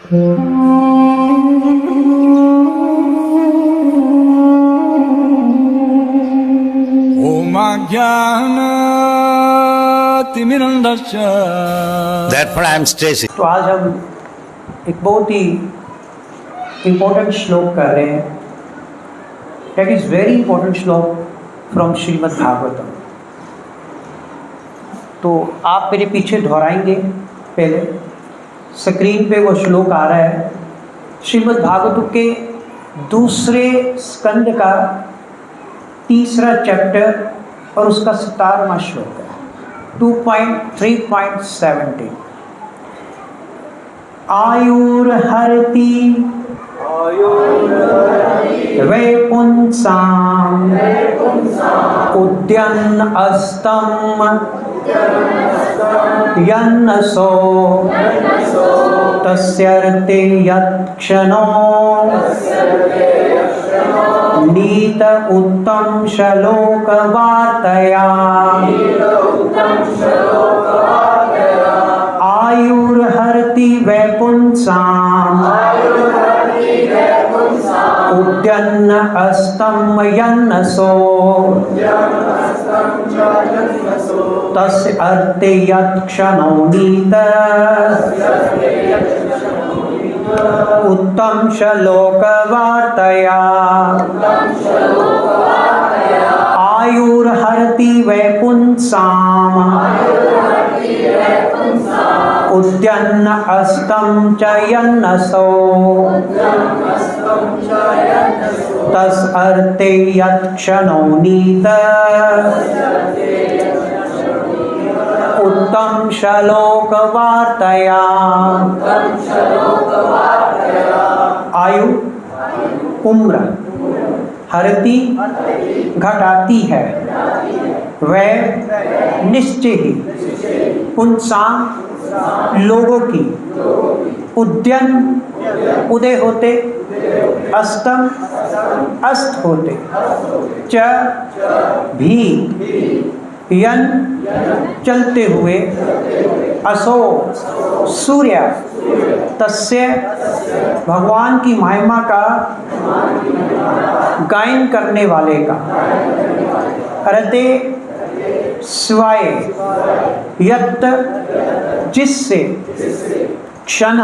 Therefore I am stressing. तो आज हम एक बहुत ही इम्पोर्टेंट श्लोक कर रहे हैं. दैट इज वेरी इंपॉर्टेंट श्लोक फ्रॉम श्रीमद् भागवतम. तो आप मेरे पीछे दोहराएंगे. पहले स्क्रीन पे वो श्लोक आ रहा है. श्रीमद् भागवतम के दूसरे स्कंद का तीसरा चैप्टर और उसका 17वां श्लोक है. 2.3.17. आयुर्हरति वैपुंसाम् उद्यन् अस्तम् यन्नसो तस्यर्थे यत्क्षणो नीत उत्तम श्लोक वार्तया. आयुर्हरति वैपुंसाम् उद्यन्न अस्तं यन्नसो तस्य अर्थे यत्क्षणो नीत उत्तम श्लोक वार्तया. आयुर्हरति वैपुंसाम् उद्यन्न अस्तं च यन्नसो तस् अर्थे यत्क्षणो नीत उत्तम श्लोक वार्तया. आयु उम्र, हरति घटाती है, वह निश्चय ही, पुंसां लोगों की, उद्यन उदय होते, अस्तम अस्त होते, च भी यन चलते हुए, असो सूर्य, तस्य भगवान की महिमा का गायन करने वाले का, रते स्वाय यत् जिससे, क्षण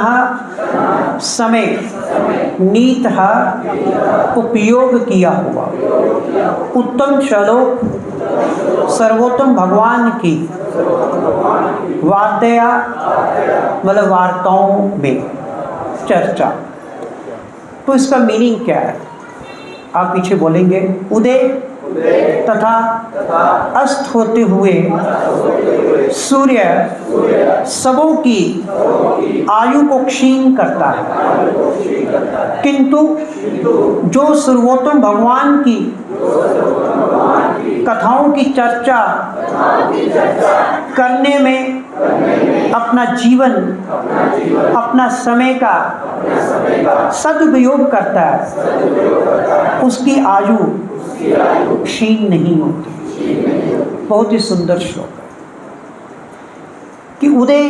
समय, नीत उपयोग किया हुआ, उत्तम श्लोक सर्वोत्तम भगवान की वार्ता मतलब वार्ताओं में चर्चा. तो इसका मीनिंग क्या है आप पीछे बोलेंगे. उदय तथा अस्त होते हुए सूर्य सबों की आयु को क्षीण करता है, किंतु जो सर्वोत्तम भगवान की कथाओं की चर्चा करने में अपना जीवन, अपना समय का सदुपयोग करता है, उसकी आयु क्षीण नहीं होती. बहुत ही सुंदर श्लोक है कि उदय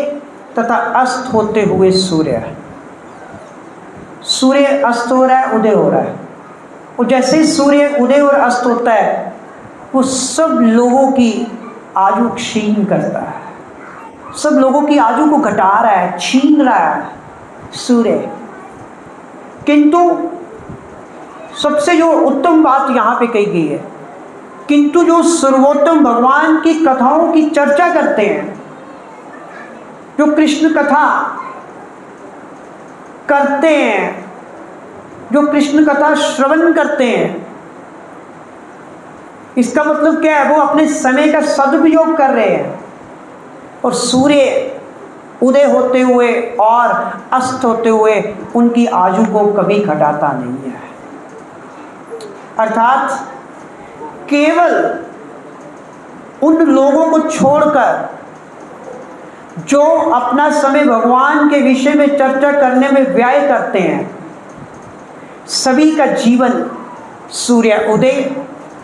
तथा अस्त होते हुए सूर्य अस्त हो रहा है, उदय हो रहा है, और जैसे ही सूर्य उदय और अस्त होता है वो सब लोगों की आयु क्षीण करता है, सब लोगों की आयु को घटा रहा है, छीन रहा है सूर्य. किंतु सबसे जो उत्तम बात यहाँ पे कही गई है, किंतु जो सर्वोत्तम भगवान की कथाओं की चर्चा करते हैं, जो कृष्ण कथा करते हैं, जो कृष्ण कथा श्रवण करते हैं, इसका मतलब क्या है, वो अपने समय का सदुपयोग कर रहे हैं और सूर्य उदय होते हुए और अस्त होते हुए उनकी आयु को कभी घटाता नहीं है. अर्थात केवल उन लोगों को छोड़कर जो अपना समय भगवान के विषय में चर्चा करने में व्यय करते हैं, सभी का जीवन सूर्य उदय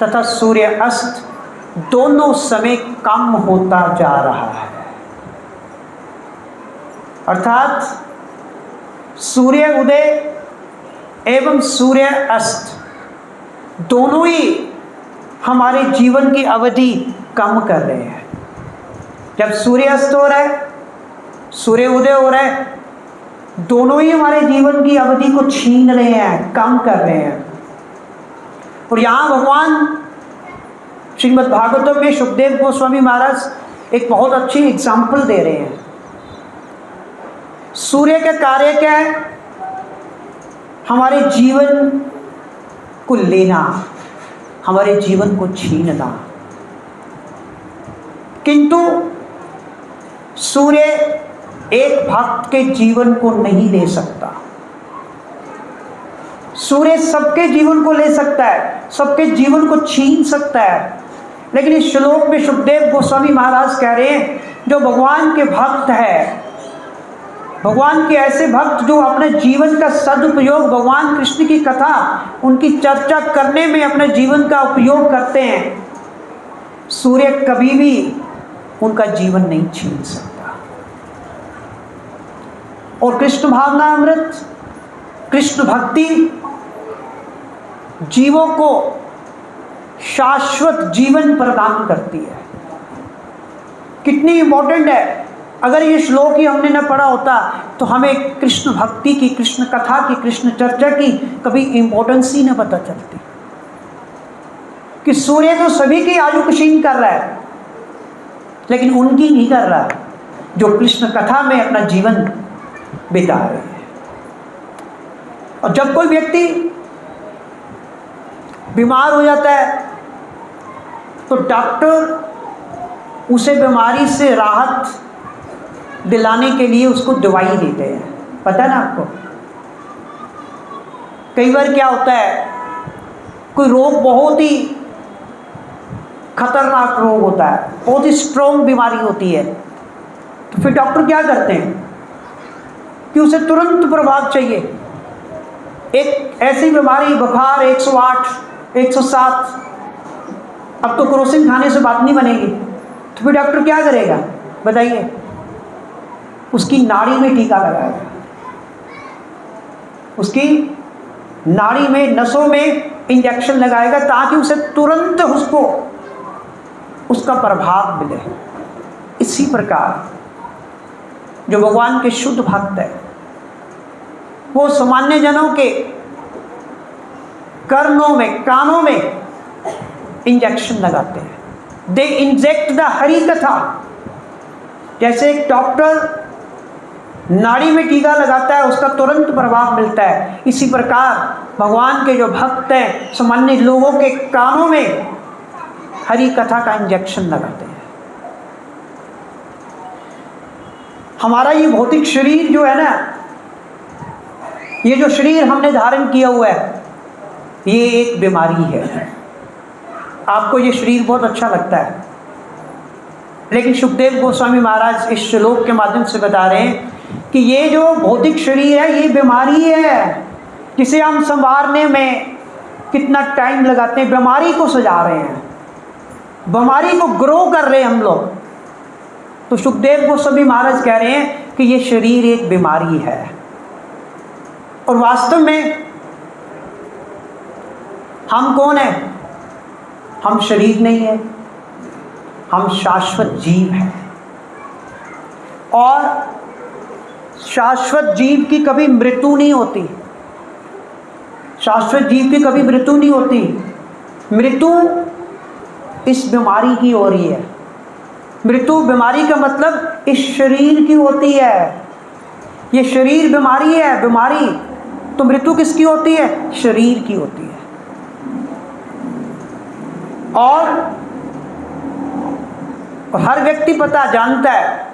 तथा सूर्य अस्त दोनों समय कम होता जा रहा है. अर्थात सूर्य उदय एवं सूर्य अस्त दोनों ही हमारे जीवन की अवधि कम कर रहे हैं। जब सूर्य अस्त हो रहा है, सूर्य उदय हो रहा है, दोनों ही हमारे जीवन की अवधि को छीन रहे हैं, कम कर रहे हैं। और यहाँ भगवान श्रीमद् भागवतम में सुखदेव गोस्वामी महाराज एक बहुत अच्छी एग्जाम्पल दे रहे हैं। सूर्य का कार्य क्या है? हमारे जीवन को लेना, हमारे जीवन को छीनना। किंतु सूर्य एक भक्त के जीवन को नहीं ले सकता। सूर्य सबके जीवन को ले सकता है, सबके जीवन को छीन सकता है। लेकिन इस श्लोक में सुखदेव गोस्वामी महाराज कह रहे हैं, जो भगवान के भक्त है, भगवान के ऐसे भक्त जो अपने जीवन का सदुपयोग भगवान कृष्ण की कथा, उनकी चर्चा करने में अपने जीवन का उपयोग करते हैं, सूर्य कभी भी उनका जीवन नहीं छीन सकता। और कृष्ण भावना अमृत, कृष्ण भक्ति जीवों को शाश्वत जीवन प्रदान करती है। कितनी इंपॉर्टेंट है। अगर ये श्लोक ही हमने न पढ़ा होता तो हमें कृष्ण भक्ति की, कृष्ण कथा की, कृष्ण चर्चा की कभी इंपॉर्टेंस ही न पता चलती। कि सूर्य तो सभी की आयु क्षीण कर रहा है, लेकिन उनकी नहीं कर रहा जो कृष्ण कथा में अपना जीवन बिता रहे हैं। और जब कोई व्यक्ति बीमार हो जाता है तो डॉक्टर उसे बीमारी से राहत दिलाने के लिए उसको दवाई देते हैं। पता है ना आपको? कई बार क्या होता है, कोई रोग बहुत ही खतरनाक रोग होता है, बहुत ही स्ट्रॉन्ग बीमारी होती है, तो फिर डॉक्टर क्या करते हैं कि उसे तुरंत प्रभाव चाहिए। एक ऐसी बीमारी, बुखार 108, 107, अब तो क्रोसिन खाने से बात नहीं बनेगी, तो फिर डॉक्टर क्या करेगा बताइए? उसकी नाड़ी में टीका लगाएगा, उसकी नाड़ी में, नसों में इंजेक्शन लगाएगा, ताकि उसे तुरंत उसको उसका प्रभाव मिले। इसी प्रकार जो भगवान के शुद्ध भक्त है, वो सामान्य जनों के कर्णों में, कानों में इंजेक्शन लगाते हैं। दे इंजेक्ट द हरि कथा। जैसे एक डॉक्टर नाड़ी में टीका लगाता है, उसका तुरंत प्रभाव मिलता है, इसी प्रकार भगवान के जो भक्त हैं, सामान्य लोगों के कानों में हरि कथा का इंजेक्शन लगाते हैं। हमारा ये भौतिक शरीर जो है ना, ये जो शरीर हमने धारण किया हुआ है, ये एक बीमारी है। आपको ये शरीर बहुत अच्छा लगता है, लेकिन सुखदेव गोस्वामी महाराज इस श्लोक के माध्यम से बता रहे हैं कि ये जो भौतिक शरीर है, ये बीमारी है, जिसे हम संवारने में कितना टाइम लगाते हैं। बीमारी को सजा रहे हैं, बीमारी को ग्रो कर रहे हैं हम लोग। तो सुखदेव गोस्वामी महाराज कह रहे हैं कि ये शरीर एक बीमारी है, और वास्तव में हम कौन हैं? हम शरीर नहीं है, हम शाश्वत जीव हैं। और शाश्वत जीव की कभी मृत्यु नहीं होती। शाश्वत जीव की कभी मृत्यु नहीं होती। मृत्यु इस बीमारी की हो रही है। मृत्यु, बीमारी का मतलब इस शरीर की होती है। ये शरीर बीमारी है, बीमारी। तो मृत्यु किसकी होती है? शरीर की होती है। और हर व्यक्ति पता जानता है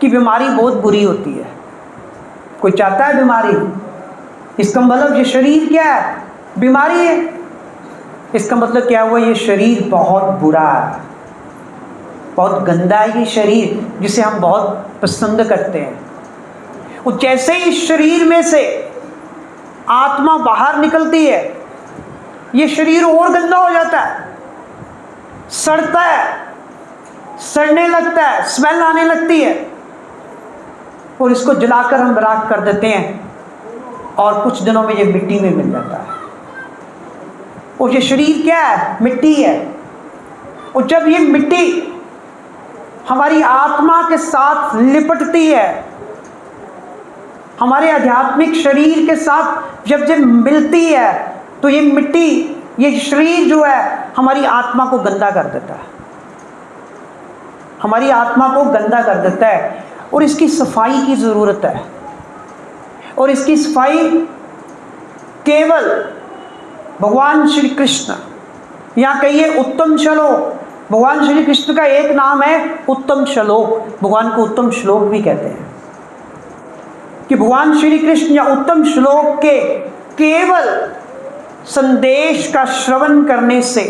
कि बीमारी बहुत बुरी होती है। कोई चाहता है बीमारी? इसका मतलब ये शरीर क्या है? बीमारी है। इसका मतलब क्या हुआ? ये शरीर बहुत बुरा है, बहुत गंदा है ये शरीर, जिसे हम बहुत पसंद करते हैं। और जैसे ही इस शरीर में से आत्मा बाहर निकलती है, ये शरीर और गंदा हो जाता है, सड़ता है, सड़ने लगता है, स्मेल आने लगती है, और इसको जलाकर हम राख कर देते हैं। और कुछ दिनों में ये मिट्टी में मिल जाता है। और ये शरीर क्या है? मिट्टी है। और जब ये मिट्टी हमारी आत्मा के साथ लिपटती है, हमारे आध्यात्मिक शरीर के साथ जब जब मिलती है, तो ये मिट्टी, ये शरीर जो है हमारी आत्मा को गंदा कर देता है, हमारी आत्मा को गंदा कर देता है। और इसकी सफाई की ज़रूरत है। और इसकी सफाई केवल भगवान श्री कृष्ण, या कहिए उत्तम श्लोक, भगवान श्री कृष्ण का एक नाम है उत्तम श्लोक, भगवान को उत्तम श्लोक भी कहते हैं, कि भगवान श्री कृष्ण या उत्तम श्लोक के केवल संदेश का श्रवण करने से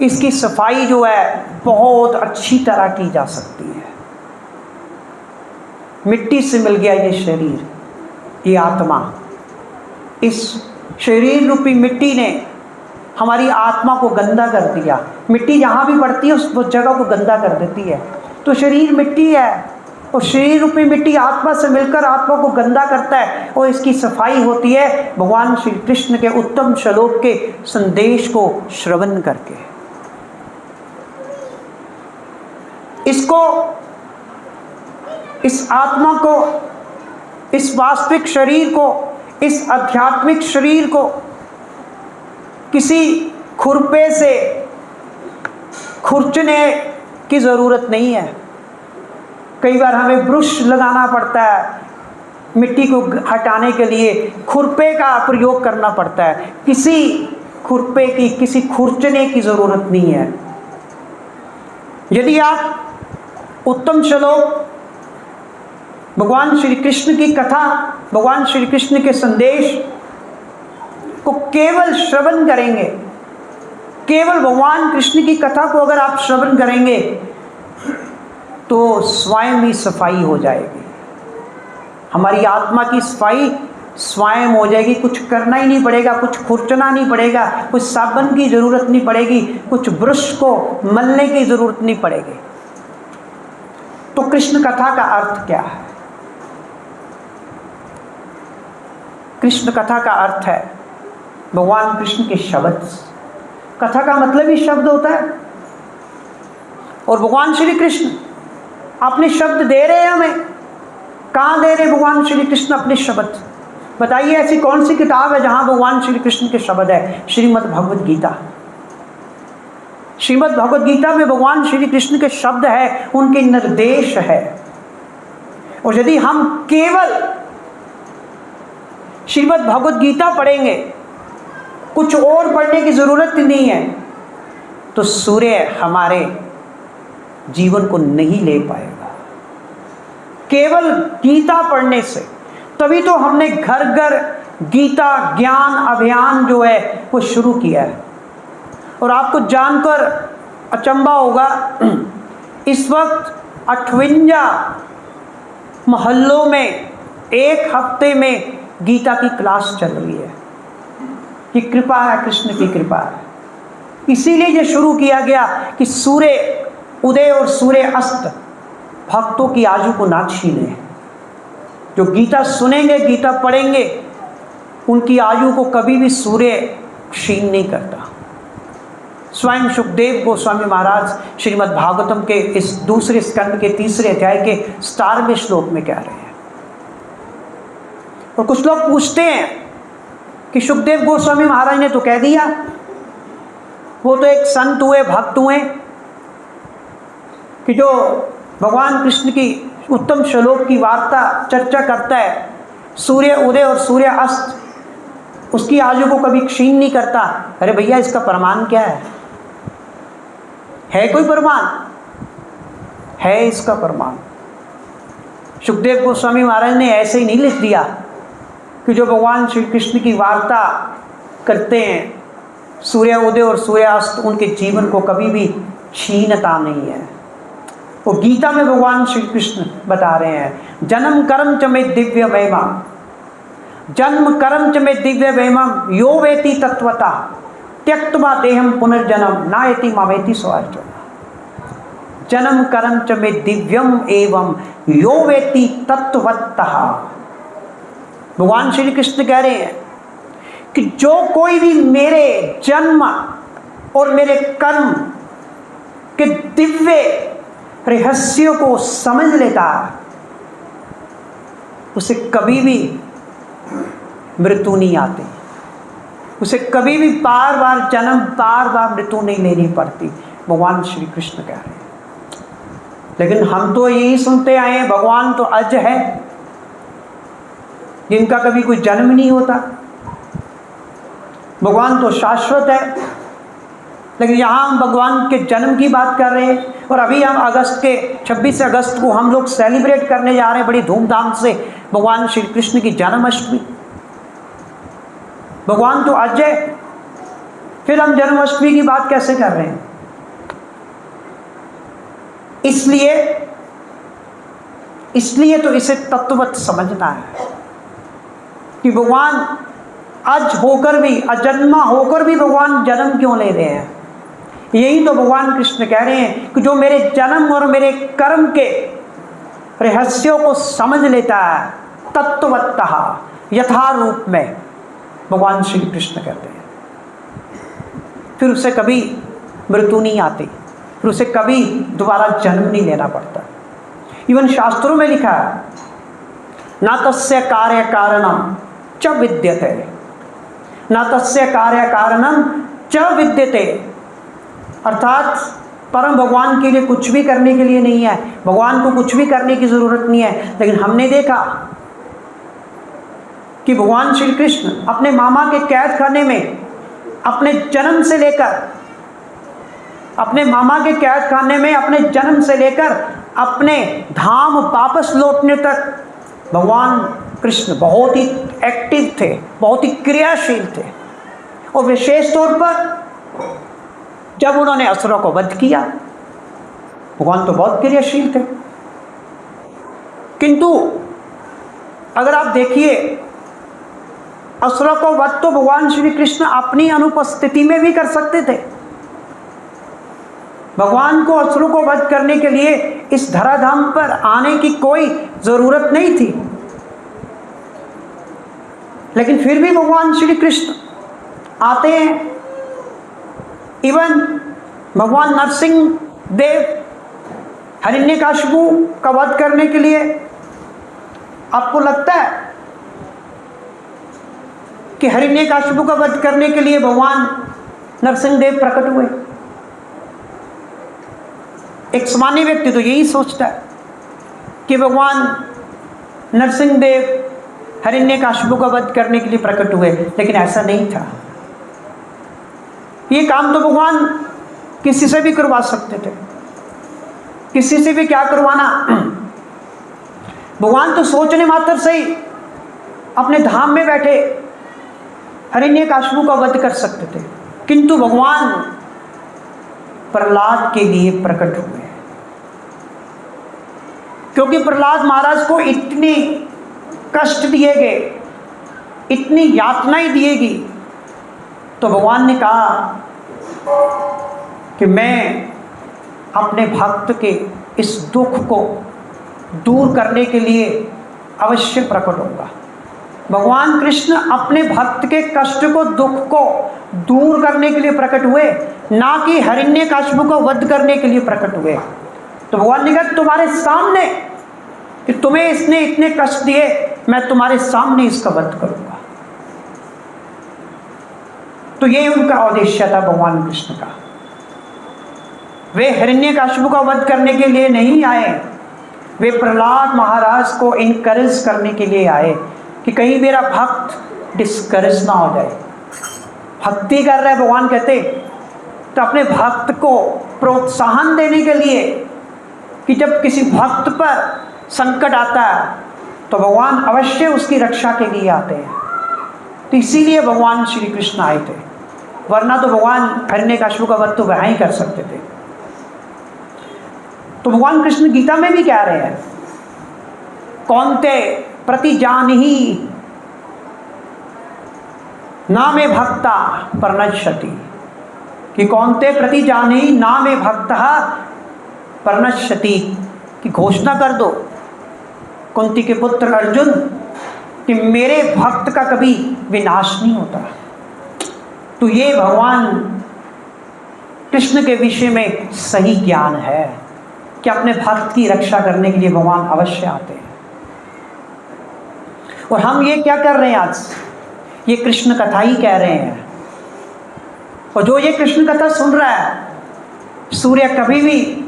इसकी सफाई जो है बहुत अच्छी तरह की जा सकती है। मिट्टी से मिल गया ये शरीर, ये आत्मा, इस शरीर रूपी मिट्टी ने हमारी आत्मा को गंदा कर दिया। मिट्टी जहाँ भी पड़ती है उस जगह को गंदा कर देती है। तो शरीर मिट्टी है और शरीर रूपी मिट्टी आत्मा से मिलकर आत्मा को गंदा करता है, और इसकी सफाई होती है भगवान श्री कृष्ण के उत्तम श्लोक के संदेश को श्रवण करके। इसको, इस आत्मा को, इस वास्तविक शरीर को, इस आध्यात्मिक शरीर को किसी खुरपे से खुरचने की ज़रूरत नहीं है। कई बार हमें ब्रश लगाना पड़ता है, मिट्टी को हटाने के लिए खुरपे का प्रयोग करना पड़ता है। किसी खुरपे की, किसी खुरचने की ज़रूरत नहीं है। यदि आप उत्तम श्लोक, भगवान श्री कृष्ण की कथा, भगवान श्री कृष्ण के संदेश को केवल श्रवण करेंगे, केवल भगवान कृष्ण की कथा को अगर आप श्रवण करेंगे, तो स्वयं ही सफाई हो जाएगी। हमारी आत्मा की सफाई स्वयं हो जाएगी। कुछ करना ही नहीं पड़ेगा, कुछ खुरचना नहीं पड़ेगा, कुछ साबुन की ज़रूरत नहीं पड़ेगी, कुछ ब्रश को मलने की ज़रूरत नहीं पड़ेगी। तो कृष्ण कथा का अर्थ क्या है? कृष्ण कथा का अर्थ है भगवान कृष्ण के शब्द। कथा का मतलब ही शब्द होता है, और भगवान श्री कृष्ण अपने शब्द दे रहे हैं हमें। कहाँ दे रहे भगवान श्री कृष्ण अपने शब्द? बताइए ऐसी कौन सी किताब है जहाँ भगवान श्री कृष्ण के शब्द है? श्रीमद् भगवद गीता। श्रीमद् भगवद गीता में भगवान श्री कृष्ण के शब्द है, उनके निर्देश है। और यदि हम केवल श्रीमद् भगवद गीता पढ़ेंगे, कुछ और पढ़ने की ज़रूरत नहीं है, तो सूर्य हमारे जीवन को नहीं ले पाएगा। केवल गीता पढ़ने से, तभी तो हमने घर घर गीता ज्ञान अभियान जो है वो शुरू किया है। और आपको जानकर अचंभा होगा, इस वक्त 58 मोहल्लों में एक हफ्ते में गीता की क्लास चल रही है। ये कृपा है, कृष्ण की कृपा है। इसीलिए ये शुरू किया गया कि सूर्य उदय और सूर्य अस्त भक्तों की आयु को ना छीने। जो गीता सुनेंगे, गीता पढ़ेंगे, उनकी आयु को कभी भी सूर्य क्षीण नहीं करता। स्वयं सुखदेव गोस्वामी महाराज श्रीमद् भागवतम के इस दूसरे स्कंद के 3 अध्याय के 17वें श्लोक में कह रहे हैं। और कुछ लोग पूछते हैं कि सुखदेव गोस्वामी महाराज ने तो कह दिया, वो तो एक संत हुए, भक्त हुए, कि जो भगवान कृष्ण की उत्तम श्लोक की वार्ता चर्चा करता है, सूर्य उदय और सूर्य अस्त उसकी आयु को कभी क्षीण नहीं करता। अरे भैया, इसका प्रमाण क्या है? है कोई प्रमाण? है इसका प्रमाण। सुखदेव गोस्वामी महाराज ने ऐसे ही नहीं लिख दिया कि जो भगवान श्री कृष्ण की वार्ता करते हैं, सूर्य उदय और सूर्य अस्त, उनके जीवन को कभी भी क्षीणता नहीं है। वो गीता में भगवान श्री कृष्ण बता रहे हैं, जन्म कर्म च में दिव्य वैमम, जन्म कर्म च में दिव्य वैमम, यो वेति तत्वता त्यक्त्वा देहम पुनर्जन्म नायति मामेति स्वार्जुन। जन्म कर्म च में दिव्यम एवं यो वेति तत्वतः। भगवान श्री कृष्ण कह रहे हैं कि जो कोई भी मेरे जन्म और मेरे कर्म के दिव्य रहस्यों को समझ लेता उसे कभी भी मृत्यु नहीं आती, उसे कभी भी बार बार जन्म बार बार मृत्यु नहीं लेनी पड़ती, भगवान श्री कृष्ण कह रहे हैं। लेकिन हम तो यही सुनते आए हैं भगवान तो अज है, जिनका कभी कोई जन्म नहीं होता, भगवान तो शाश्वत है। लेकिन यहाँ हम भगवान के जन्म की बात कर रहे हैं और अभी हम अगस्त के 26 अगस्त को हम लोग सेलिब्रेट करने जा रहे हैं बड़ी धूमधाम से भगवान श्री कृष्ण की जन्माष्टमी। भगवान तो अज है, फिर हम जन्माष्टमी की बात कैसे कर रहे हैं? इसलिए तो इसे तत्ववत समझना है कि भगवान अज होकर भी, अजन्मा होकर भी भगवान जन्म क्यों ले रहे हैं। यही तो भगवान कृष्ण कह रहे हैं कि जो मेरे जन्म और मेरे कर्म के रहस्यों को समझ लेता है तत्वतः यथारूप में, भगवान श्री कृष्ण कहते हैं, फिर उसे कभी मृत्यु नहीं आती, फिर उसे कभी दोबारा जन्म नहीं लेना पड़ता। इवन शास्त्रों में लिखा है न तस्य कार्य कारणम च विद्यते, न तस्य कार्य कारणम च विद्यते, अर्थात परम भगवान के लिए कुछ भी करने के लिए नहीं है, भगवान को कुछ भी करने की ज़रूरत नहीं है। लेकिन हमने देखा कि भगवान श्री कृष्ण अपने मामा के कैद खाने में अपने जन्म से लेकर, अपने मामा के कैद खाने में अपने जन्म से लेकर अपने धाम वापस लौटने तक भगवान कृष्ण बहुत ही एक्टिव थे, बहुत ही क्रियाशील थे। और विशेष तौर पर जब उन्होंने असुरों को वध किया, भगवान तो बहुत क्रियाशील थे। किंतु अगर आप देखिए, असुरों को वध तो भगवान श्री कृष्ण अपनी अनुपस्थिति में भी कर सकते थे। भगवान को असुरों को वध करने के लिए इस धराधाम पर आने की कोई ज़रूरत नहीं थी, लेकिन फिर भी भगवान श्री कृष्ण आते हैं। इवन भगवान नरसिंह देव हिरण्यकशिपु का वध करने के लिए, आपको लगता है कि हिरण्यकशिपु का वध करने के लिए भगवान नरसिंह देव प्रकट हुए? एक सामान्य व्यक्ति तो यही सोचता है कि भगवान नरसिंह देव हिरण्यकशिपु का वध करने के लिए प्रकट हुए, लेकिन ऐसा नहीं था। ये काम तो भगवान किसी से भी करवा सकते थे, किसी से भी क्या करवाना, भगवान तो सोचने मात्र से ही अपने धाम में बैठे हिरण्यकशिपु का वध कर सकते थे। किंतु भगवान प्रहलाद के लिए प्रकट हुए, क्योंकि प्रहलाद महाराज को इतनी कष्ट दिए गए, इतनी यातनाएं दिए गई, तो भगवान ने कहा कि मैं अपने भक्त के इस दुख को दूर करने के लिए अवश्य प्रकट होगा। भगवान कृष्ण अपने भक्त के कष्ट को, दुख को दूर करने के लिए प्रकट हुए, ना कि हिरण्यकशिपु को वध करने के लिए प्रकट हुए। तो भगवान ने कहा तुम्हारे सामने, कि तुम्हें इसने इतने कष्ट दिए, मैं तुम्हारे सामने इसका वध करूंगा। तो ये उनका उद्देश्य था भगवान कृष्ण का। वे हिरण्यकशिपु का वध करने के लिए नहीं आए, वे प्रहलाद महाराज को इनकरेज करने के लिए आए कि कहीं मेरा भक्त डिस्करेज ना हो जाए। भक्ति कर रहे भगवान कहते, तो अपने भक्त को प्रोत्साहन देने के लिए कि जब किसी भक्त पर संकट आता है तो भगवान अवश्य उसकी रक्षा के लिए आते हैं। तो इसीलिए भगवान श्री कृष्ण आए थे, वरना तो भगवान हिरण्यकशिपु का वध तो वह ही कर सकते थे। तो भगवान कृष्ण गीता में भी कह रहे हैं, कौन्ते प्रतिजानीहि ना मे भक्ता प्रणश्यति, कि कौन्ते प्रतिजानीहि ना मे भक्तः प्रणश्यति, कि घोषणा कर दो कुंती के पुत्र अर्जुन कि मेरे भक्त का कभी विनाश नहीं होता। तो ये भगवान कृष्ण के विषय में सही ज्ञान है कि अपने भक्त की रक्षा करने के लिए भगवान अवश्य आते हैं। और हम ये क्या कर रहे हैं आज? ये कृष्ण कथा ही कह रहे हैं। और जो ये कृष्ण कथा सुन रहा है, सूर्य कभी भी,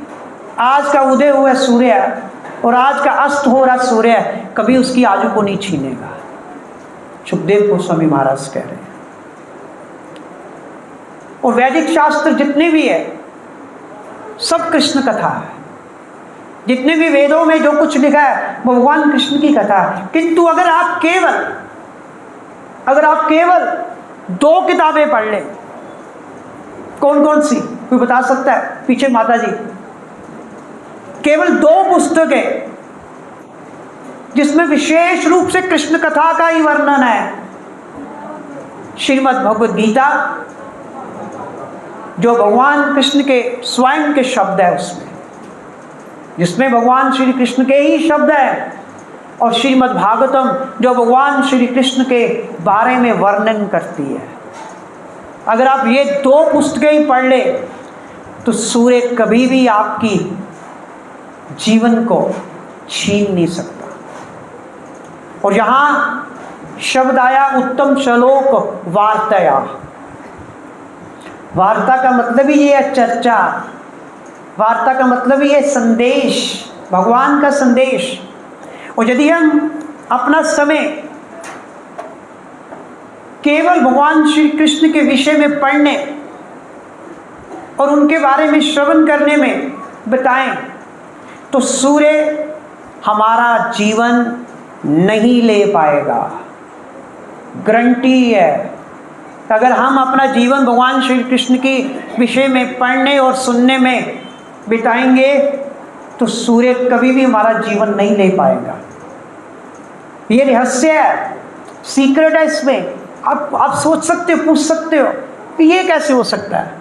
आज का उदय हुआ सूर्य और आज का अस्त हो रहा सूर्य कभी उसकी आयु को नहीं छीनेगा। सुखदेव गोस्वामी महाराज कह रहे हैं। और वैदिक शास्त्र जितने भी है सब कृष्ण कथा है। जितने भी वेदों में जो कुछ लिखा है वो भगवान कृष्ण की कथा है। किंतु अगर आप केवल 2 किताबें पढ़ लें, कौन कौन सी, कोई बता सकता है? पीछे माता जी। केवल 2 पुस्तकें जिसमें विशेष रूप से कृष्ण कथा का ही वर्णन है, श्रीमद् भगवद गीता जो भगवान कृष्ण के स्वयं के शब्द है, जिसमें भगवान श्री कृष्ण के ही शब्द है, और श्रीमद् भागवतम जो भगवान श्री कृष्ण के बारे में वर्णन करती है। अगर आप ये 2 पुस्तकें ही पढ़ ले तो सूर्य कभी भी आपकी जीवन को छीन नहीं सकता। और यहाँ शब्द आया उत्तम श्लोक वार्ताया। वार्ता का मतलब ही ये है चर्चा। वार्ता का मतलब ही है संदेश, भगवान का संदेश। और यदि हम अपना समय केवल भगवान श्री कृष्ण के विषय में पढ़ने और उनके बारे में श्रवण करने में बिताएं तो सूर्य हमारा जीवन नहीं ले पाएगा। गारंटी है। अगर हम अपना जीवन भगवान श्री कृष्ण के विषय में पढ़ने और सुनने में बिताएंगे तो सूर्य कभी भी हमारा जीवन नहीं ले पाएगा। ये रहस्य है, सीक्रेट है इसमें। आप सोच सकते हो, पूछ सकते हो कि ये कैसे हो सकता है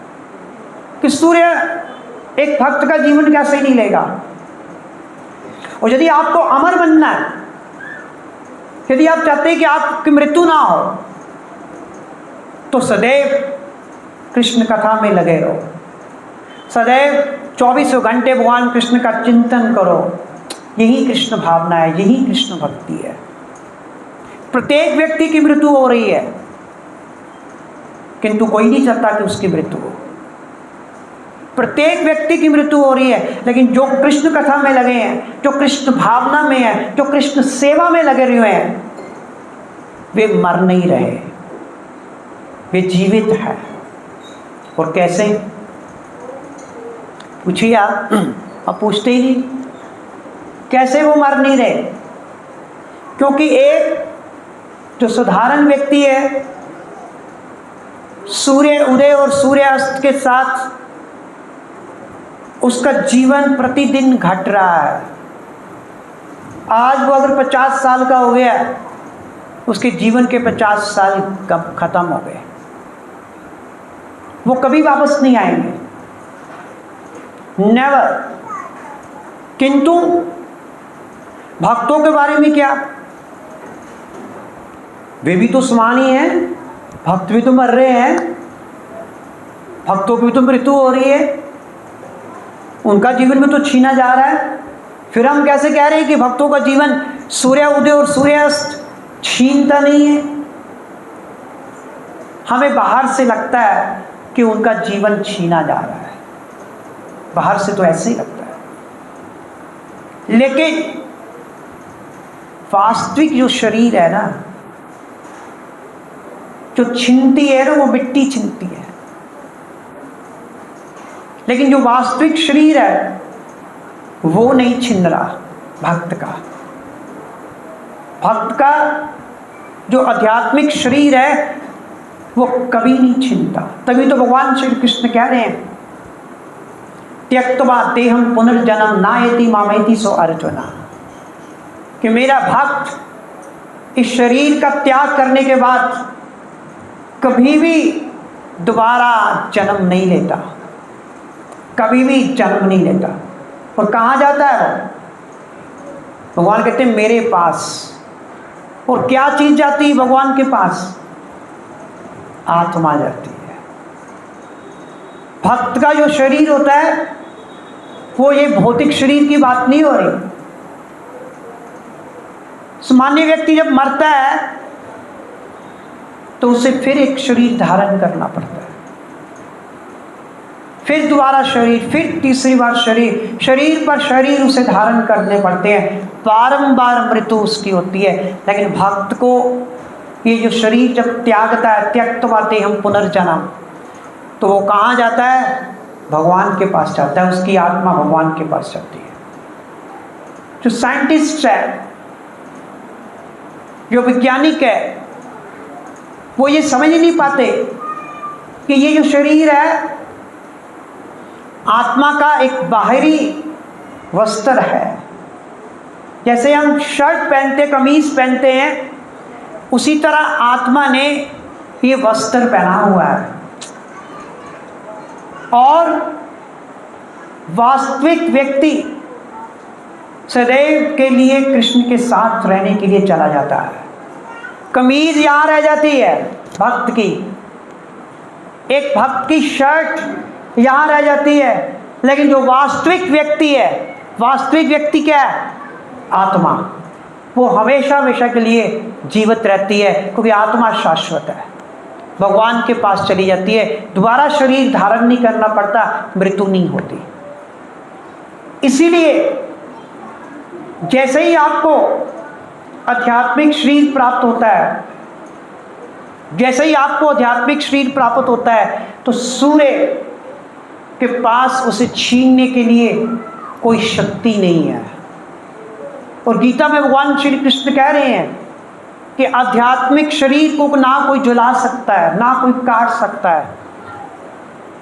कि सूर्य एक भक्त का जीवन कैसे नहीं लेगा। और यदि आपको अमर बनना है, यदि आप चाहते हैं कि आपकी मृत्यु ना हो, तो सदैव कृष्ण कथा में लगे रहो। सदैव 24 घंटे भगवान कृष्ण का चिंतन करो। यही कृष्ण भावना है, यही कृष्ण भक्ति है। प्रत्येक व्यक्ति की मृत्यु हो रही है, किंतु कोई नहीं चाहता कि उसकी मृत्यु हो। प्रत्येक व्यक्ति की मृत्यु हो रही है, लेकिन जो कृष्ण कथा में लगे हैं, जो कृष्ण भावना में है, जो कृष्ण सेवा में लगे हुए हैं, वे मर नहीं रहे, वे जीवित है। और कैसे? पूछिए आप पूछते ही नहीं। कैसे वो मर नहीं रहे? क्योंकि एक जो साधारण व्यक्ति है, सूर्य उदय और सूर्य अस्त के साथ उसका जीवन प्रतिदिन घट रहा है। आज वो अगर 50 साल का हो गया, उसके जीवन के 50 साल कब खत्म हो गए। वो कभी वापस नहीं आएंगे, नेवर। किंतु भक्तों के बारे में क्या? वे भी तो समान ही हैं। भक्त भी तो मर रहे हैं, भक्तों की भी तो मृत्यु हो रही है, उनका जीवन भी तो छीना जा रहा है। फिर हम कैसे कह रहे हैं कि भक्तों का जीवन सूर्य उदय और सूर्यास्त छीनता नहीं है? हमें बाहर से लगता है कि उनका जीवन छीना जा रहा है, बाहर से तो ऐसे ही लगता है, लेकिन वास्तविक जो शरीर है ना, जो छिनती है ना, वो मिट्टी छिनती है। लेकिन जो वास्तविक शरीर है वो नहीं छिन रहा भक्त का। भक्त का जो आध्यात्मिक शरीर है वो कभी नहीं छिनता। तभी तो भगवान श्री कृष्ण कह रहे हैं, त्यक्त्वा देहं पुनर्जन्म नायति मामेति सो अर्जुना, कि मेरा भक्त इस शरीर का त्याग करने के बाद कभी भी दोबारा जन्म नहीं लेता, कभी भी जन्म नहीं लेता। और कहाँ जाता है वो? भगवान कहते हैं मेरे पास। और क्या चीज जाती है भगवान के पास? आत्मा जाती है। भक्त का जो शरीर होता है वो ये भौतिक शरीर की बात नहीं हो रही। सामान्य व्यक्ति जब मरता है तो उसे फिर एक शरीर धारण करना पड़ता है, फिर दोबारा शरीर, फिर तीसरी बार शरीर, शरीर पर शरीर उसे धारण करने पड़ते हैं, बारंबार मृत्यु उसकी होती है। लेकिन भक्त को ये जो शरीर जब त्यागता है, त्यक्तवाते हम पुनर्जन्म, तो वो कहाँ जाता है? भगवान के पास जाता है, उसकी आत्मा भगवान के पास जाती है। जो साइंटिस्ट है, जो वैज्ञानिक है, वो ये समझ ही नहीं पाते कि ये जो शरीर है आत्मा का एक बाहरी वस्त्र है। जैसे हम शर्ट पहनते, कमीज पहनते हैं, उसी तरह आत्मा ने ये वस्त्र पहना हुआ है और वास्तविक व्यक्ति सदैव के लिए कृष्ण के साथ रहने के लिए चला जाता है। कमीज यहाँ रह जाती है भक्त की, एक भक्त की शर्ट यहाँ रह जाती है, लेकिन जो वास्तविक व्यक्ति है, वास्तविक व्यक्ति क्या है? आत्मा, वो हमेशा हमेशा के लिए जीवित रहती है, क्योंकि आत्मा शाश्वत है, भगवान के पास चली जाती है, दोबारा शरीर धारण नहीं करना पड़ता, मृत्यु नहीं होती। इसीलिए जैसे ही आपको आध्यात्मिक शरीर प्राप्त होता है, जैसे ही आपको आध्यात्मिक शरीर प्राप्त होता है, तो सूर्य के पास उसे छीनने के लिए कोई शक्ति नहीं है। और गीता में भगवान श्री कृष्ण कह रहे हैं कि आध्यात्मिक शरीर को ना कोई जला सकता है, ना कोई काट सकता है,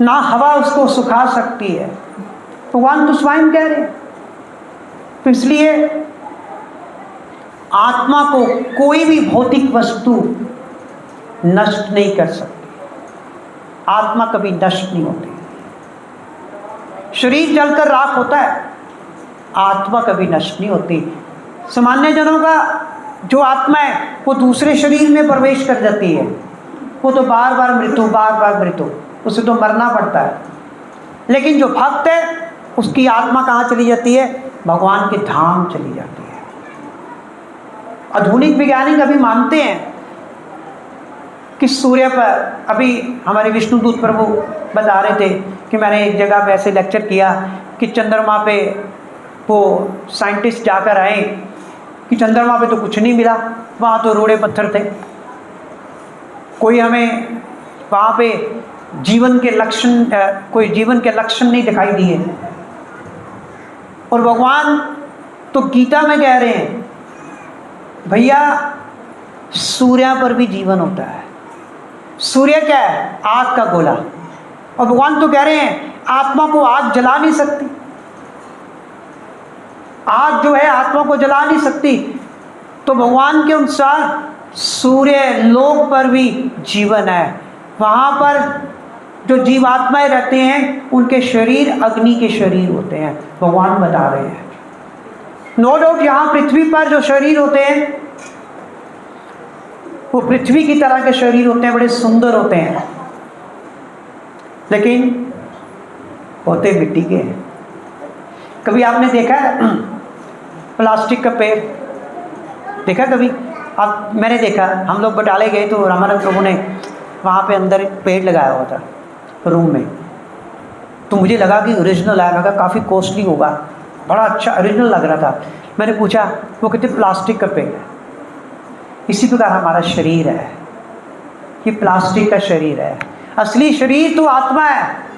ना हवा उसको सुखा सकती है, भगवान तो स्वयं कह रहे हैं। तो इसलिए आत्मा को कोई भी भौतिक वस्तु नष्ट नहीं कर सकती, आत्मा कभी नष्ट नहीं होती। शरीर जलकर राख होता है, आत्मा कभी नष्ट नहीं होती। सामान्य जनों का जो आत्मा है वो दूसरे शरीर में प्रवेश कर जाती है, वो तो बार बार मृत्यु, बार बार मृत्यु, उसे तो मरना पड़ता है। लेकिन जो भक्त है उसकी आत्मा कहाँ चली जाती है? भगवान के धाम चली जाती है। आधुनिक वैज्ञानिक अभी मानते हैं कि सूर्य पर, अभी हमारे विष्णुदूत प्रभु बता रहे थे कि मैंने एक जगह पे ऐसे लेक्चर किया कि चंद्रमा पे वो साइंटिस्ट जाकर आए कि चंद्रमा पे तो कुछ नहीं मिला, वहाँ तो रोड़े पत्थर थे, कोई हमें वहाँ पे जीवन के लक्षण, कोई जीवन के लक्षण नहीं दिखाई दिए। और भगवान तो गीता में कह रहे हैं भैया सूर्य पर भी जीवन होता है। सूर्य क्या है? आग का गोला। और भगवान तो कह रहे हैं आत्मा को आग जला नहीं सकती, आग जो है आत्मा को जला नहीं सकती। तो भगवान के अनुसार सूर्य लोक पर भी जीवन है, वहाँ पर जो जीवात्माएं रहते हैं उनके शरीर अग्नि के शरीर होते हैं, भगवान बता रहे हैं। नो डाउट यहाँ पृथ्वी पर जो शरीर होते हैं वो पृथ्वी की तरह के शरीर होते हैं, बड़े सुंदर होते हैं, लेकिन होते मिट्टी के हैं। कभी आपने देखा है प्लास्टिक का पेड़? देखा कभी? अब मैंने देखा, हम लोग बटाले गए तो हमारे प्रभु ने वहाँ पे अंदर एक पेड़ लगाया हुआ था रूम में, तो मुझे लगा कि ओरिजिनल है, लगा काफ़ी कॉस्टली होगा, बड़ा अच्छा ओरिजिनल लग रहा था। मैंने पूछा, वो कहते प्लास्टिक का पेड़ है। इसी प्रकार हमारा शरीर है, ये प्लास्टिक का शरीर है, असली शरीर तो आत्मा है।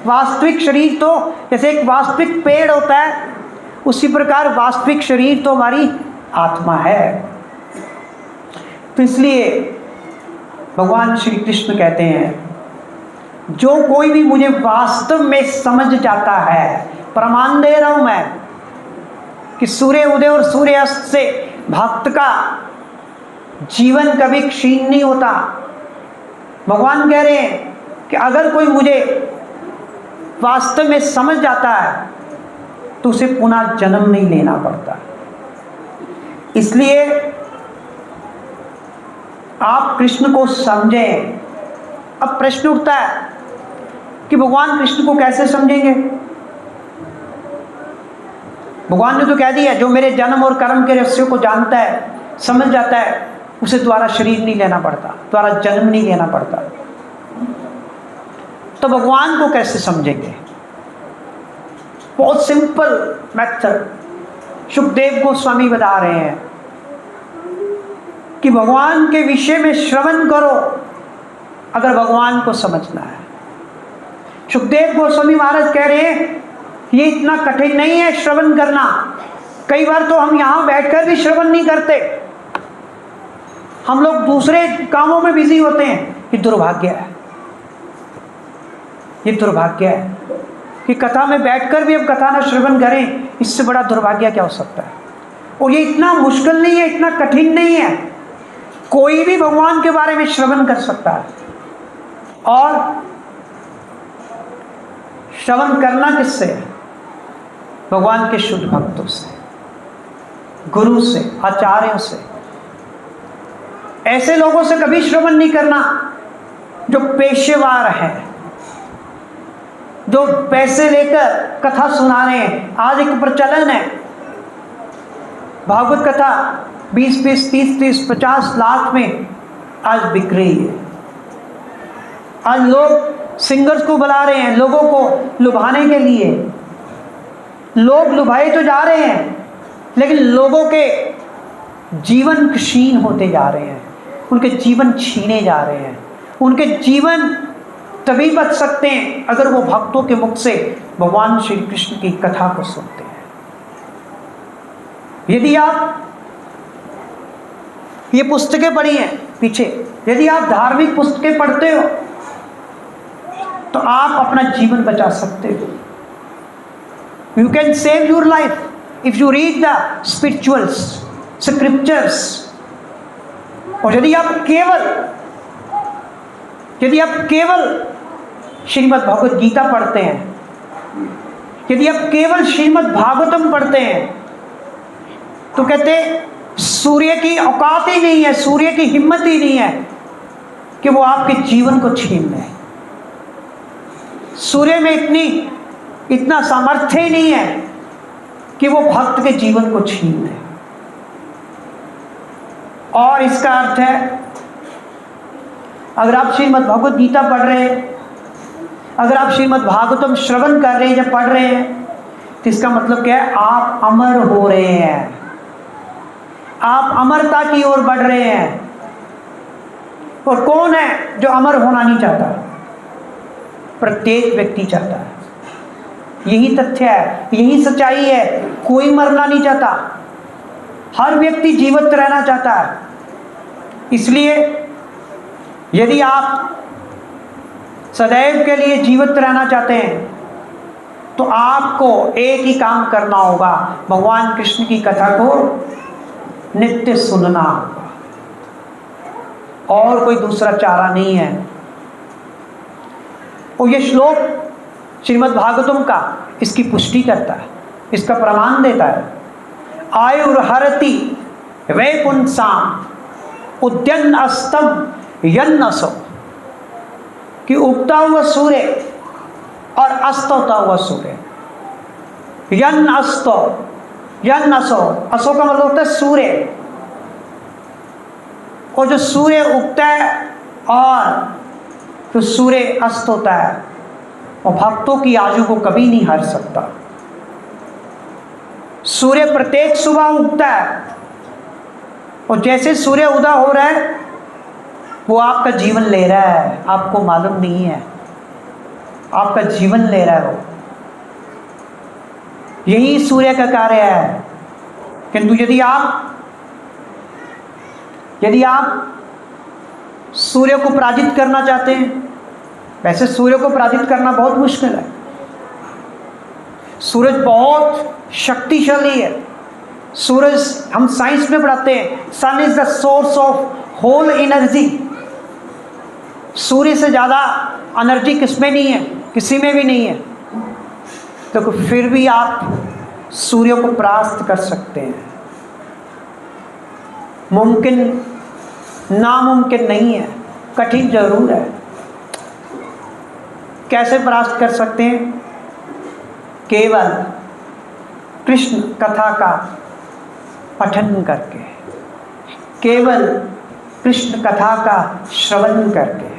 वास्तविक शरीर तो जैसे एक वास्तविक पेड़ होता है, उसी प्रकार वास्तविक शरीर तो हमारी आत्मा है। तो इसलिए भगवान श्री कृष्ण कहते हैं जो कोई भी मुझे वास्तव में समझ जाता है, प्रमाण दे रहा हूं मैं कि सूर्य उदय और सूर्य अस्त से भक्त का जीवन कभी क्षीण नहीं होता। भगवान कह रहे हैं कि अगर कोई मुझे वास्तव में समझ जाता है तो उसे पुनः जन्म नहीं लेना पड़ता। इसलिए आप कृष्ण को समझें। अब प्रश्न उठता है कि भगवान कृष्ण को कैसे समझेंगे? भगवान ने तो कह दिया, जो मेरे जन्म और कर्म के रहस्यों को जानता है, समझ जाता है, उसे दोबारा शरीर नहीं लेना पड़ता, दोबारा जन्म नहीं लेना पड़ता। तो भगवान को कैसे समझेंगे? बहुत सिंपल मेथड सुखदेव गोस्वामी बता रहे हैं कि भगवान के विषय में श्रवण करो अगर भगवान को समझना है। सुखदेव गोस्वामी महाराज कह रहे हैं ये इतना कठिन नहीं है श्रवण करना। कई बार तो हम यहां बैठकर भी श्रवण नहीं करते, हम लोग दूसरे कामों में बिजी होते हैं। ये दुर्भाग्य है, ये दुर्भाग्य है कि कथा में बैठकर भी अब कथा ना श्रवण करें। इससे बड़ा दुर्भाग्य क्या हो सकता है? और ये इतना मुश्किल नहीं है, इतना कठिन नहीं है। कोई भी भगवान के बारे में श्रवण कर सकता है। और श्रवण करना किससे? भगवान के शुद्ध भक्तों से, गुरु से, आचार्यों से। ऐसे लोगों से कभी श्रवण नहीं करना जो पेशेवर हैं, जो पैसे लेकर कथा सुना रहे हैं। आज एक प्रचलन है, भागवत कथा 20-20, 30-30, 50 लाख में आज बिक रही है। आज लोग सिंगर्स को बुला रहे हैं लोगों को लुभाने के लिए। लोग लुभाए तो जा रहे हैं, लेकिन लोगों के जीवन क्षीण होते जा रहे हैं, उनके जीवन छीने जा रहे हैं। उनके जीवन तभी बच सकते हैं अगर वो भक्तों के मुख से भगवान श्री कृष्ण की कथा को सुनते हैं। यदि आप ये पुस्तकें पढ़ी हैं पीछे, यदि आप धार्मिक पुस्तकें पढ़ते हो तो आप अपना जीवन बचा सकते हो। You can save your life if you read the spirituals, scriptures. और यदि आप केवल श्रीमद् भगवत गीता पढ़ते हैं, यदि आप केवल श्रीमद् भागवतम पढ़ते हैं, तो कहते सूर्य की औकात ही नहीं है, सूर्य की हिम्मत ही नहीं है कि वो आपके जीवन को छीन ले। सूर्य में इतना सामर्थ्य ही नहीं है कि वो भक्त के जीवन को छीन ले। और इसका अर्थ है, अगर आप श्रीमद् भगवत गीता पढ़ रहे हैं, अगर आप श्रीमद् भागवतम श्रवण कर रहे हैं या पढ़ रहे हैं, तो इसका मतलब क्या है? आप अमर हो रहे हैं, आप अमरता की ओर बढ़ रहे हैं। और कौन है जो अमर होना नहीं चाहता? प्रत्येक व्यक्ति चाहता है। यही तथ्य है, यही सच्चाई है। कोई मरना नहीं चाहता, हर व्यक्ति जीवित रहना चाहता है। इसलिए यदि आप सदैव के लिए जीवित रहना चाहते हैं तो आपको एक ही काम करना होगा, भगवान कृष्ण की कथा को नित्य सुनना होगा, और कोई दूसरा चारा नहीं है। और ये श्लोक श्रीमद् भागवतम का इसकी पुष्टि करता है, इसका प्रमाण देता है। आयुर्हरति वैपुंसाम उद्यन अस्तम यन्नसो, कि उगता हुआ सूर्य और अस्त होता हुआ सूर्य। यन अस्तो यन असो, असो का मतलब होता है सूर्य। और जो सूर्य उगता है और जो सूर्य अस्त होता है, वो भक्तों की आयु को कभी नहीं हर सकता। सूर्य प्रत्येक सुबह उगता है, और जैसे सूर्य उदय हो रहा है वो आपका जीवन ले रहा है, आपको मालूम नहीं है, आपका जीवन ले रहा है वो। यही सूर्य का कार्य है। किंतु यदि आप सूर्य को पराजित करना चाहते हैं, वैसे सूर्य को पराजित करना बहुत मुश्किल है। सूरज बहुत शक्तिशाली है। सूरज, हम साइंस में पढ़ाते हैं, sun is the source of whole energy. सूर्य से ज़्यादा एनर्जी किसमें नहीं है, किसी में भी नहीं है। तो फिर भी आप सूर्य को परास्त कर सकते हैं। मुमकिन नामुमकिन नहीं है, कठिन जरूर है। कैसे प्राप्त कर सकते हैं? केवल कृष्ण कथा का पठन करके, केवल कृष्ण कथा का श्रवण करके।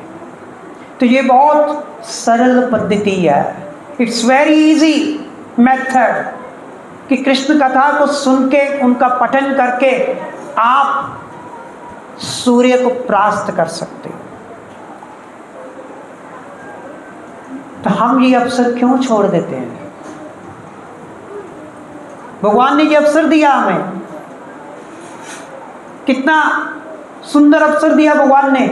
तो ये बहुत सरल पद्धति है, इट्स वेरी इजी मेथड कि कृष्ण कथा को सुन के, उनका पठन करके आप सूर्य को प्राप्त कर सकते हो। तो हम ये अवसर क्यों छोड़ देते हैं? भगवान ने ये अवसर दिया हमें, कितना सुंदर अवसर दिया भगवान ने,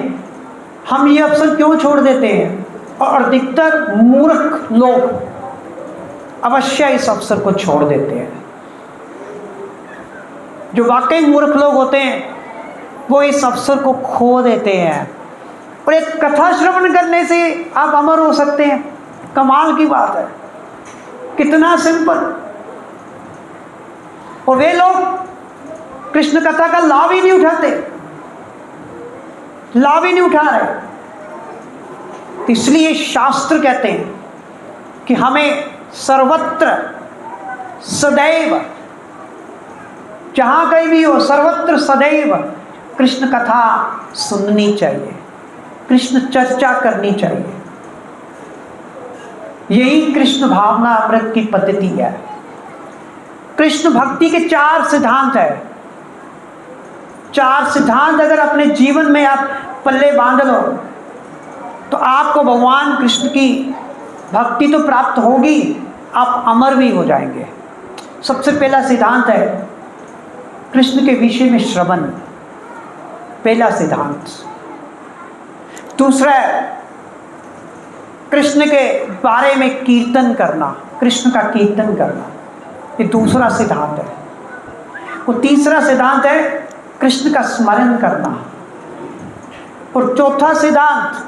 हम ये अवसर क्यों छोड़ देते हैं? और अधिकतर मूर्ख लोग अवश्य इस अवसर को छोड़ देते हैं। जो वाकई मूर्ख लोग होते हैं वो इस अवसर को खो देते हैं। और एक कथा श्रवण करने से आप अमर हो सकते हैं, कमाल की बात है, कितना सिंपल। और वे लोग कृष्ण कथा का लाभ ही नहीं उठाते, लाभ ही नहीं उठा रहे। तो इसलिए शास्त्र कहते हैं कि हमें सर्वत्र सदैव, जहां कहीं भी हो, सर्वत्र सदैव कृष्ण कथा सुननी चाहिए, कृष्ण चर्चा करनी चाहिए। यही कृष्ण भावना अमृत की पद्धति है। कृष्ण भक्ति के 4 सिद्धांत है। 4 सिद्धांत अगर अपने जीवन में आप पल्ले बांध लो तो आपको भगवान कृष्ण की भक्ति तो प्राप्त होगी, आप अमर भी हो जाएंगे। सबसे पहला सिद्धांत है कृष्ण के विषय में श्रवण, पहला सिद्धांत। दूसरा है कृष्ण के बारे में कीर्तन करना, कृष्ण का कीर्तन करना, ये दूसरा सिद्धांत है। और तीसरा सिद्धांत है कृष्ण का स्मरण करना। और चौथा सिद्धांत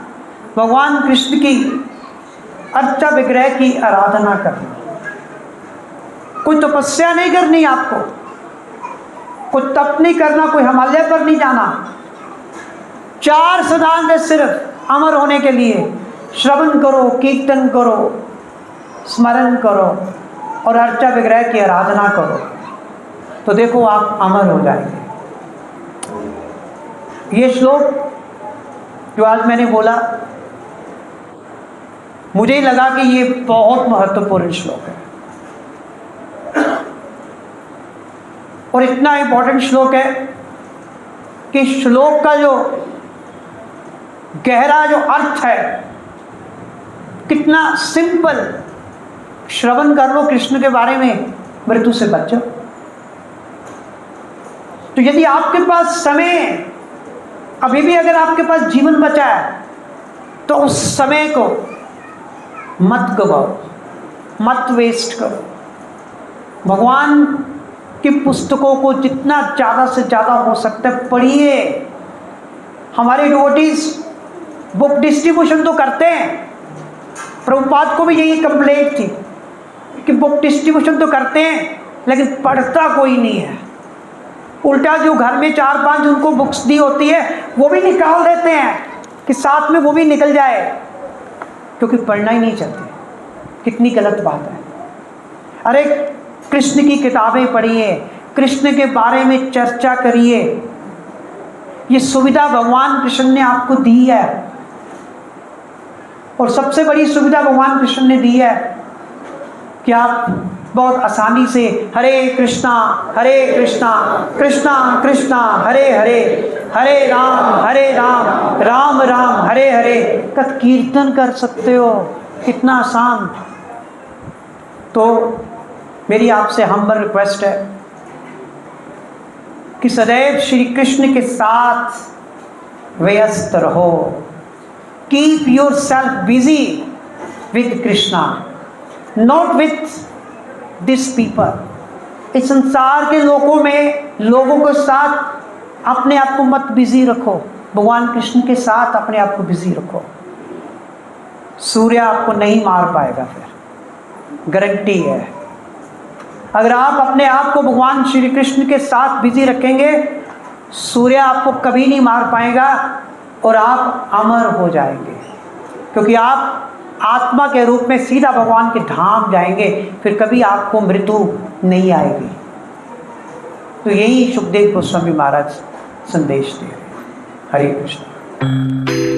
भगवान कृष्ण की अर्चा विग्रह की आराधना करना। कोई तपस्या नहीं करनी आपको, कोई तप नहीं करना, कोई हिमालय पर नहीं जाना। 4 सिद्धांत है सिर्फ अमर होने के लिए। श्रवण करो, कीर्तन करो, स्मरण करो और अर्चा विग्रह की आराधना करो, तो देखो आप अमर हो जाएंगे। ये श्लोक जो आज मैंने बोला, मुझे लगा कि ये बहुत महत्वपूर्ण श्लोक है और इतना इंपॉर्टेंट श्लोक है कि श्लोक का जो गहरा जो अर्थ है, कितना सिंपल। श्रवण कर लो कृष्ण के बारे में, मृत्यु से बचो। तो यदि आपके पास समय है, अभी भी अगर आपके पास जीवन बचा है, तो उस समय को मत गवाओ, मत वेस्ट करो। भगवान की पुस्तकों को जितना ज़्यादा से ज़्यादा हो सकता है पढ़िए। हमारे डिवोटीज बुक डिस्ट्रीब्यूशन तो करते हैं, प्रभुपाद को भी यही कंप्लेंट थी कि बुक डिस्ट्रीब्यूशन तो करते हैं लेकिन पढ़ता कोई नहीं है। उल्टा जो घर में 4-5 उनको बुक्स दी होती है वो भी निकाल देते हैं कि साथ में वो भी निकल जाए, क्योंकि पढ़ना ही नहीं चाहते। कितनी गलत बात है। अरे कृष्ण की किताबें पढ़िए, कृष्ण के बारे में चर्चा करिए। ये सुविधा भगवान कृष्ण ने आपको दी है और सबसे बड़ी सुविधा भगवान कृष्ण ने दी है कि आप बहुत आसानी से हरे कृष्णा कृष्णा कृष्णा हरे हरे, हरे राम राम राम हरे हरे का कीर्तन कर सकते हो। कितना आसान। तो मेरी आपसे हम्बल रिक्वेस्ट है कि सदैव श्री कृष्ण के साथ व्यस्त रहो। Keep your self busy with Krishna, not with this people. इस संसार के लोगों के साथ अपने आप को मत बिजी रखो, भगवान कृष्ण के साथ अपने आप को बिजी रखो। सूर्य आपको नहीं मार पाएगा, फिर गारंटी है। अगर आप अपने आप को भगवान श्री कृष्ण के साथ बिजी रखेंगे, सूर्य आपको कभी नहीं मार पाएगा और आप अमर हो जाएंगे, क्योंकि आप आत्मा के रूप में सीधा भगवान के धाम जाएंगे, फिर कभी आपको मृत्यु नहीं आएगी। तो यही सुखदेव गोस्वामी महाराज संदेश दे रहे हैं। हरे कृष्ण।